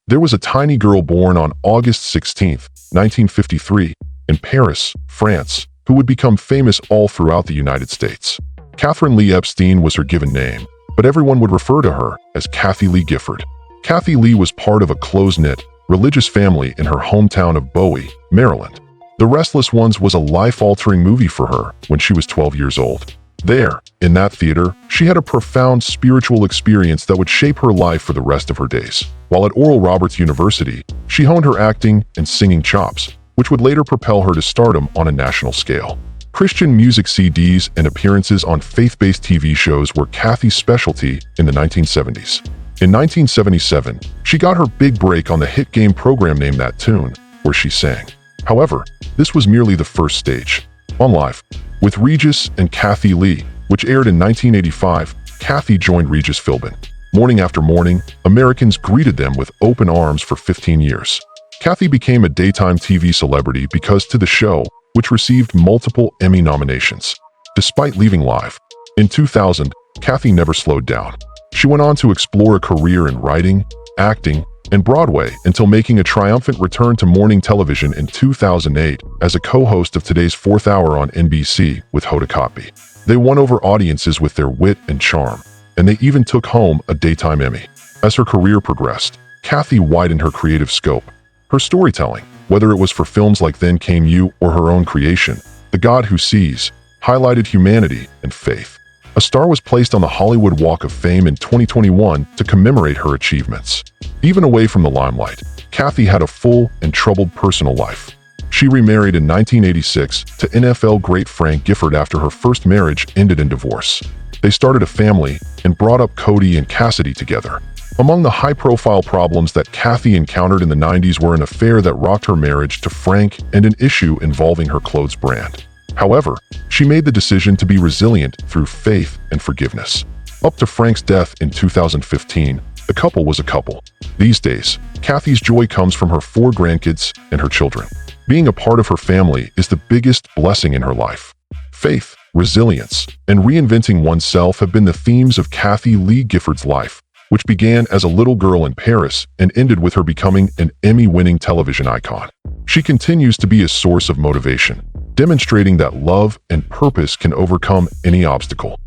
There was a tiny girl born on August 16, 1953, in Paris, France, who would become famous all throughout the United States. Catherine Lee Epstein was her given name, but everyone would refer to her as Kathie Lee Gifford. Kathie Lee was part of a close-knit, religious family in her hometown of Bowie, Maryland. The Restless Ones was a life-altering movie for her when she was 12 years old. There, in that theater, she had a profound spiritual experience that would shape her life for the rest of her days. While at Oral Roberts University, she honed her acting and singing chops, which would later propel her to stardom on a national scale. Christian music CDs and appearances on faith-based TV shows were Kathie's specialty in the 1970s. In 1977, she got her big break on the hit game program named That Tune, where she sang. However, this was merely the first stage. On Live with Regis and Kathie Lee, which aired in 1985, Kathie joined Regis Philbin. Morning after morning, Americans greeted them with open arms for 15 years. Kathie became a daytime TV celebrity because to the show, which received multiple Emmy nominations. Despite leaving Live in 2000, Kathie never slowed down. She went on to explore a career in writing, acting, and Broadway until making a triumphant return to morning television in 2008 as a co-host of Today's Fourth Hour on NBC with Hoda Kotb. They won over audiences with their wit and charm, and they even took home a Daytime Emmy. As her career progressed, Kathie widened her creative scope. Her storytelling, whether it was for films like Then Came You or her own creation, The God Who Sees, highlighted humanity and faith. A star was placed on the Hollywood Walk of Fame in 2021 to commemorate her achievements. Even away from the limelight, Kathie had a full and troubled personal life. She remarried in 1986 to NFL great Frank Gifford after her first marriage ended in divorce. They started a family and brought up Cody and Cassidy together. Among the high-profile problems that Kathie encountered in the 90s were an affair that rocked her marriage to Frank and an issue involving her clothes brand. However, she made the decision to be resilient through faith and forgiveness. Up to Frank's death in 2015, the couple was a couple. These days, Kathie's joy comes from her 4 grandkids and her children. Being a part of her family is the biggest blessing in her life. Faith, resilience, and reinventing oneself have been the themes of Kathie Lee Gifford's life, which began as a little girl in Paris and ended with her becoming an Emmy-winning television icon. She continues to be a source of motivation, demonstrating that love and purpose can overcome any obstacle.